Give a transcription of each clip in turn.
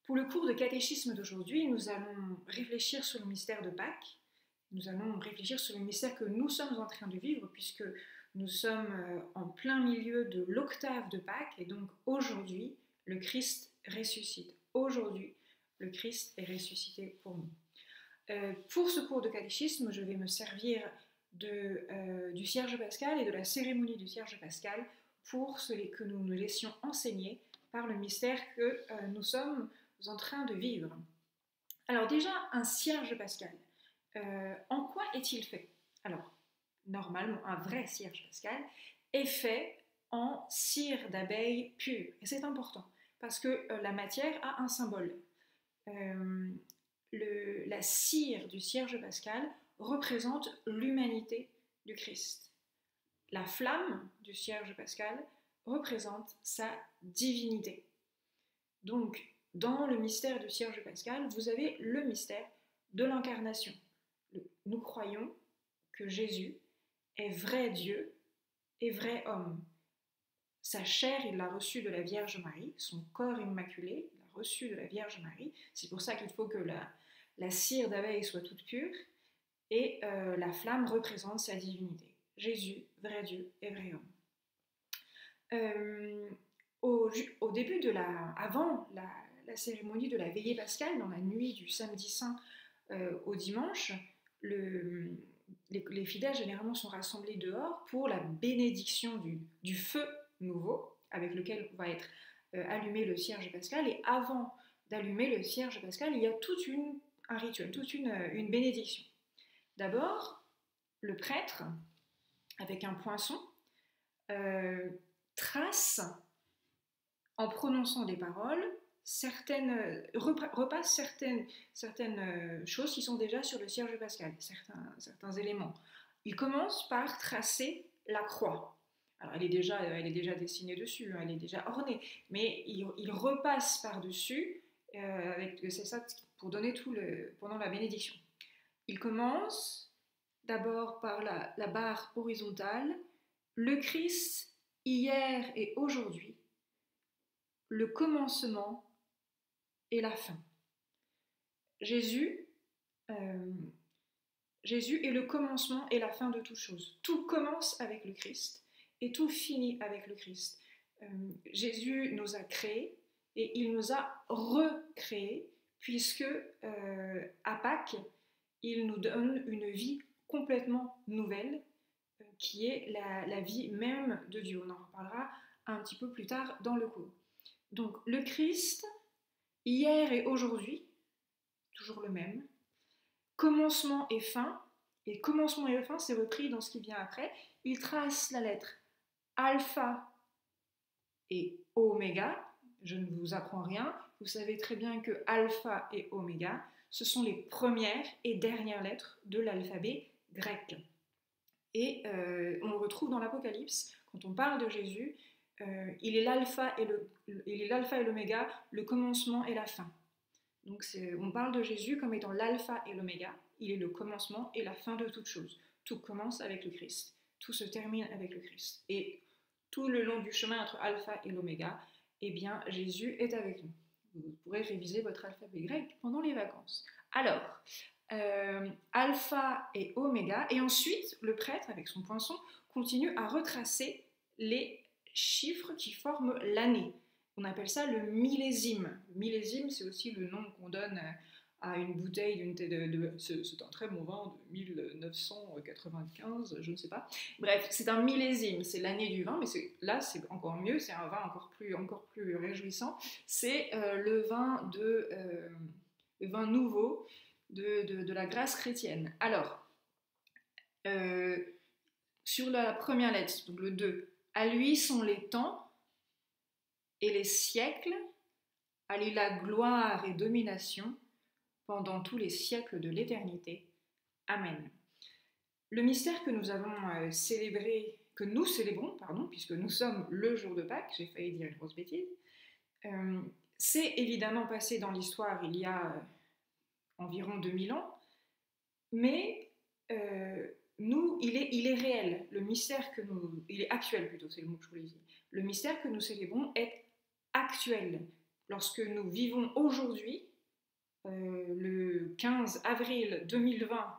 Pour le cours de catéchisme d'aujourd'hui, nous allons réfléchir sur le mystère de Pâques. Nous allons réfléchir sur le mystère que nous sommes en train de vivre, puisque nous sommes en plein milieu de l'octave de Pâques, et donc aujourd'hui, le Christ ressuscite. Aujourd'hui, le Christ est ressuscité pour nous. Pour ce cours de catéchisme, je vais me servir du Cierge pascal et de la cérémonie du Cierge pascal pour que nous nous laissions enseigner par le mystère que nous sommes en train de vivre. Alors déjà, un Cierge pascal, en quoi est-il fait? Alors, normalement, un vrai Cierge pascal est fait en cire d'abeille pure. Et c'est important, parce que la matière a un symbole. La cire du Cierge pascal représente l'humanité du Christ. La flamme du Cierge pascal représente sa divinité. Donc, dans le mystère du Cierge pascal, vous avez le mystère de l'incarnation. Nous croyons que Jésus est vrai Dieu et vrai homme. Sa chair, il l'a reçue de la Vierge Marie, son corps immaculé, il l'a reçu de la Vierge Marie. C'est pour ça qu'il faut que la cire d'abeille soit toute pure, et la flamme représente sa divinité. Jésus, vrai Dieu et vrai homme. Au début avant la cérémonie de la veillée pascale, dans la nuit du samedi saint au dimanche, les fidèles généralement sont rassemblés dehors pour la bénédiction du feu nouveau avec lequel va être allumé le Cierge pascal. Et avant d'allumer le Cierge pascal, il y a un rituel, toute une bénédiction. D'abord, le prêtre, avec un poinçon, trace, en prononçant des paroles, repasse certaines choses qui sont déjà sur le Cierge pascal, certains éléments. Il commence par tracer la croix. Alors elle est déjà dessinée dessus, elle est déjà ornée, mais il repasse par-dessus, c'est ça pour donner pendant la bénédiction. Il commence d'abord par la barre horizontale, le Christ hier et aujourd'hui, le commencement et la fin. Jésus est le commencement et la fin de toute chose. Tout commence avec le Christ et tout finit avec le Christ. Jésus nous a créés et il nous a recréés, puisque à Pâques, il nous donne une vie complètement nouvelle, qui est la vie même de Dieu. On en reparlera un petit peu plus tard dans le cours. Donc le Christ, hier et aujourd'hui, toujours le même, commencement et fin c'est repris dans ce qui vient après. Il trace la lettre alpha et oméga. Je ne vous apprends rien, vous savez très bien que alpha et oméga, ce sont les premières et dernières lettres de l'alphabet grec. Et on le retrouve dans l'Apocalypse, quand on parle de Jésus, il est l'alpha et l'oméga, le commencement et la fin. Donc on parle de Jésus comme étant l'alpha et l'oméga, il est le commencement et la fin de toute chose. Tout commence avec le Christ, tout se termine avec le Christ. Et tout le long du chemin entre alpha et l'oméga, eh bien Jésus est avec nous. Vous pourrez réviser votre alphabet grec pendant les vacances. Alors, alpha et oméga, et ensuite le prêtre avec son poinçon continue à retracer les chiffres qui forment l'année. On appelle ça le millésime. Le millésime, c'est aussi le nom qu'on donne à une bouteille c'est un très bon vin de 1995, je ne sais pas. Bref, c'est un millésime, c'est l'année du vin, mais là c'est encore mieux, c'est un vin encore plus réjouissant. C'est le vin nouveau de la grâce chrétienne. Alors, sur la première lettre, donc le 2, à lui sont les temps et les siècles, à lui la gloire et domination pendant tous les siècles de l'éternité. Amen. Le mystère que nous célébrons, puisque nous sommes le jour de Pâques, j'ai failli dire une grosse bêtise, c'est évidemment passé dans l'histoire il y a environ 2000 ans, mais il est réel. Le mystère il est actuel plutôt, c'est le mot que je voulais dire. Le mystère que nous célébrons est actuel. lorsque nous vivons aujourd'hui, le 15 avril 2020,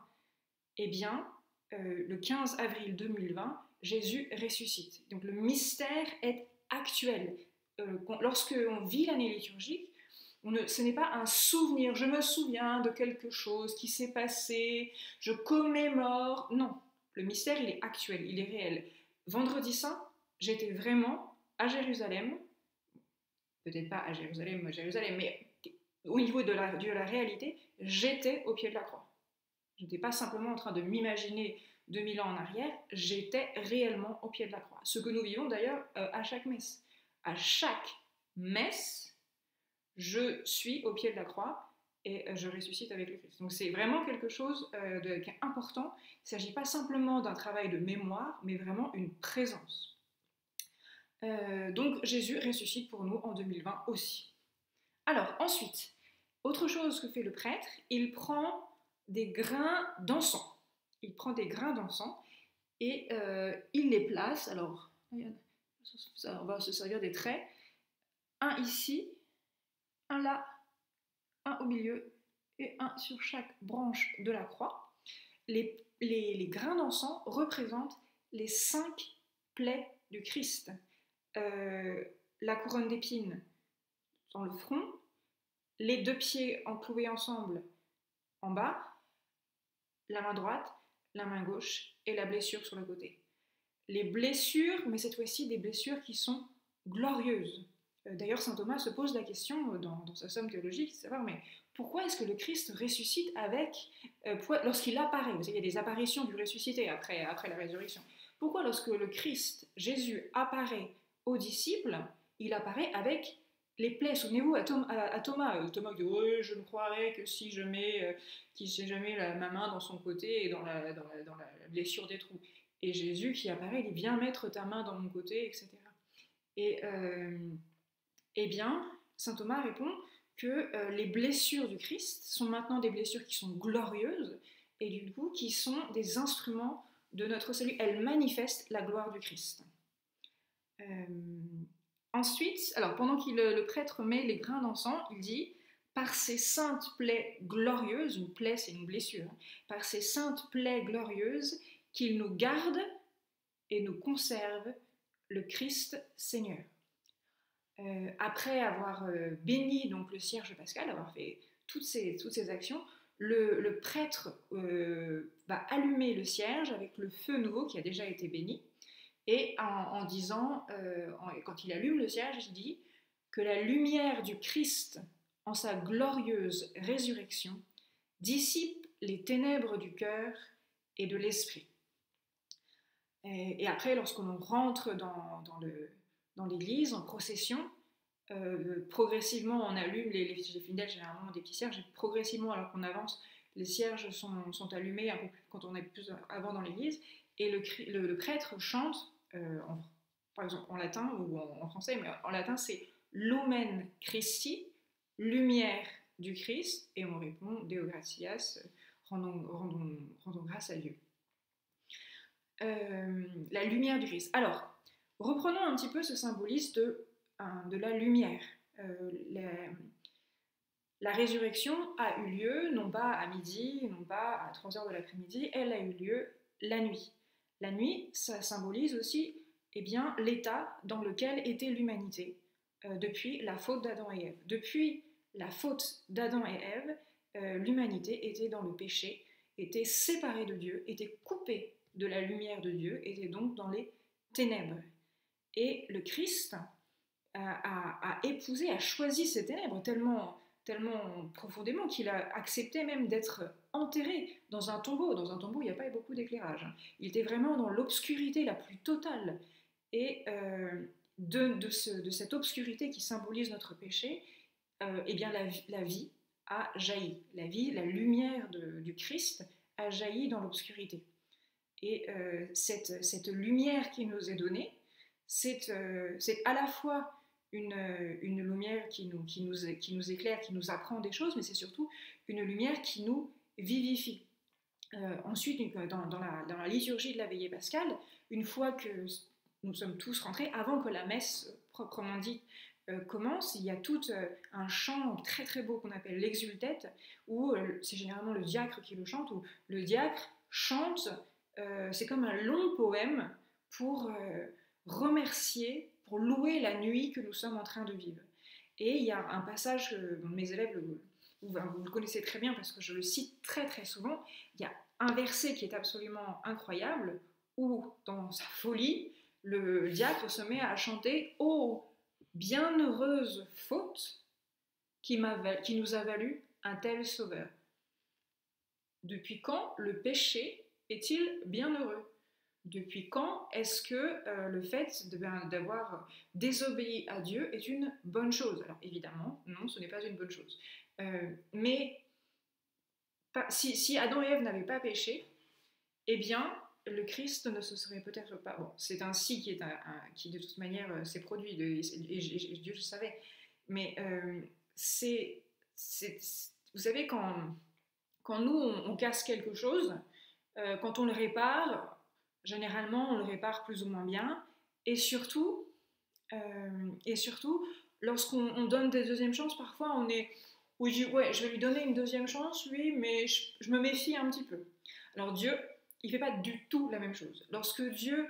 eh bien, le 15 avril 2020, Jésus ressuscite. Donc le mystère est actuel. Lorsque on vit l'année liturgique, ce n'est pas un souvenir, je me souviens de quelque chose qui s'est passé, je commémore. Non, le mystère, il est actuel, il est réel. Vendredi Saint, j'étais vraiment à Jérusalem, peut-être pas à Jérusalem, mais au niveau de la réalité, j'étais au pied de la croix. Je n'étais pas simplement en train de m'imaginer 2000 ans en arrière, j'étais réellement au pied de la croix. Ce que nous vivons d'ailleurs à chaque messe. À chaque messe, je suis au pied de la croix et je ressuscite avec le Christ. Donc c'est vraiment quelque chose qui est important. Il ne s'agit pas simplement d'un travail de mémoire, mais vraiment une présence. Donc Jésus ressuscite pour nous en 2020 aussi. Alors ensuite, autre chose que fait le prêtre, il prend des grains d'encens. Il prend des grains d'encens et il les place. Alors, on va se servir des traits. Un ici, un là, un au milieu et un sur chaque branche de la croix. Les grains d'encens représentent les 5 plaies du Christ. La couronne d'épines dans le front, les 2 pieds encloués ensemble en bas, la main droite, la main gauche et la blessure sur le côté. Les blessures, mais cette fois-ci des blessures qui sont glorieuses. D'ailleurs, saint Thomas se pose la question dans sa somme théologique, de savoir mais pourquoi est-ce que le Christ ressuscite lorsqu'il apparaît, vous savez, il y a des apparitions du ressuscité après la résurrection. Pourquoi lorsque le Christ, Jésus, apparaît aux disciples, il apparaît avec les plaies? Souvenez-vous à Thomas, Thomas dit oui, je ne croirais que si je mets ma main dans son côté et dans la blessure des trous. Et Jésus qui apparaît, il dit viens mettre ta main dans mon côté, etc. Et eh bien, saint Thomas répond que les blessures du Christ sont maintenant des blessures qui sont glorieuses et du coup qui sont des instruments de notre salut. Elles manifestent la gloire du Christ. Ensuite, alors pendant que le prêtre met les grains d'encens, il dit par ces saintes plaies glorieuses, une plaie c'est une blessure, par ces saintes plaies glorieuses qu'il nous garde et nous conserve le Christ Seigneur. Après avoir béni donc le cierge pascal, avoir fait toutes ces actions, le prêtre va allumer le cierge avec le feu nouveau qui a déjà été béni, et en disant, quand il allume le cierge, il dit que la lumière du Christ en sa glorieuse résurrection dissipe les ténèbres du cœur et de l'esprit. Et après, lorsqu'on rentre dans l'église en procession, progressivement on allume les fidèles, généralement des petits cierges, et progressivement alors qu'on avance, les cierges sont allumés un peu plus quand on est plus avant dans l'église, et le prêtre chante, par exemple en latin ou en français, mais en latin c'est Lumen Christi, lumière du Christ, et on répond Deo gratias, rendons grâce à Dieu. La lumière du Christ. Alors, reprenons un petit peu ce symbolisme de la lumière. La résurrection a eu lieu, non pas à midi, non pas à 3h de l'après-midi, elle a eu lieu la nuit. La nuit, ça symbolise aussi l'état dans lequel était l'humanité depuis la faute d'Adam et Ève. Depuis la faute d'Adam et Ève, l'humanité était dans le péché, était séparée de Dieu, était coupée de la lumière de Dieu, était donc dans les ténèbres. Et le Christ a épousé, a choisi ces ténèbres tellement profondément qu'il a accepté même d'être enterré dans un tombeau. Dans un tombeau, il n'y a pas beaucoup d'éclairage. Il était vraiment dans l'obscurité la plus totale. Et de cette obscurité qui symbolise notre péché, la vie a jailli. La vie, la lumière du Christ a jailli dans l'obscurité. Et cette lumière qui nous est donnée, c'est à la fois une lumière qui nous éclaire, qui nous apprend des choses, mais c'est surtout une lumière qui nous vivifie. Ensuite, dans la liturgie de la veillée pascale, une fois que nous sommes tous rentrés, avant que la messe proprement dite commence. Il y a tout un chant très très beau qu'on appelle l'exultète, où c'est généralement le diacre qui le chante, où le diacre chante, c'est comme un long poème pour remercier, pour louer la nuit que nous sommes en train de vivre. Et il y a un passage que mes élèves, vous le connaissez très bien parce que je le cite très très souvent, il y a un verset qui est absolument incroyable, où dans sa folie, le diacre se met à chanter « Oh, bienheureuse faute qui nous a valu un tel sauveur. Depuis quand le péché est-il bienheureux? Depuis quand est-ce que le fait d'avoir désobéi à Dieu est une bonne chose? Alors évidemment, non, ce n'est pas une bonne chose. Mais si Adam et Ève n'avaient pas péché, eh bien, le Christ ne se serait peut-être pas... Bon, c'est un si qui de toute manière s'est produit, et Dieu le savait. Mais vous savez, quand nous, on casse quelque chose, quand on le répare, généralement, on le répare plus ou moins bien. Et surtout, lorsqu'on donne des deuxièmes chances, parfois on est... Oui, je vais lui donner une deuxième chance, lui, mais je me méfie un petit peu. Alors Dieu, il ne fait pas du tout la même chose. Lorsque Dieu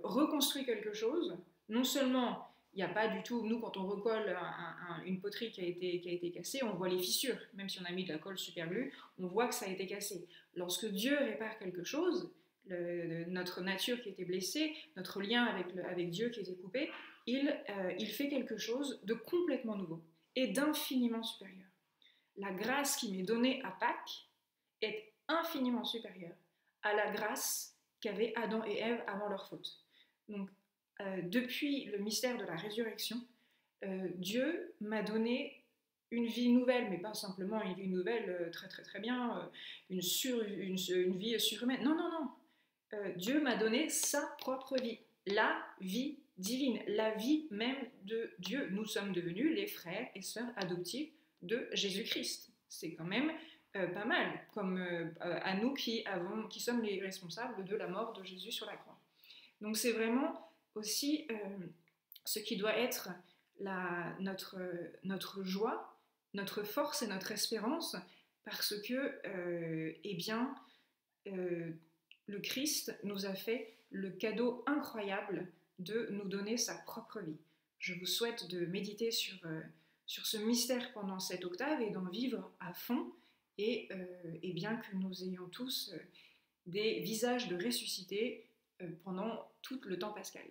reconstruit quelque chose, non seulement il n'y a pas du tout, nous quand on recolle une poterie qui a été cassée, on voit les fissures, même si on a mis de la colle super glue, on voit que ça a été cassé. Lorsque Dieu répare quelque chose, notre nature qui était blessée, notre lien avec Dieu qui était coupé, il fait quelque chose de complètement nouveau et d'infiniment supérieur. La grâce qui m'est donnée à Pâques est infiniment supérieure à la grâce qu'avaient Adam et Ève avant leur faute. Donc, depuis le mystère de la résurrection, Dieu m'a donné une vie nouvelle, mais pas simplement une vie nouvelle très très très bien, une vie surhumaine. Non, non, non. Dieu m'a donné sa propre vie, la vie divine, la vie même de Dieu. Nous sommes devenus les frères et sœurs adoptifs de Jésus-Christ. C'est quand même pas mal, comme à nous qui sommes les responsables de la mort de Jésus sur la croix. Donc c'est vraiment aussi ce qui doit être notre joie, notre force et notre espérance, parce que, eh bien, le Christ nous a fait le cadeau incroyable de nous donner sa propre vie. Je vous souhaite de méditer sur ce mystère pendant cette octave et d'en vivre à fond, et bien que nous ayons tous des visages de ressuscités pendant tout le temps pascal.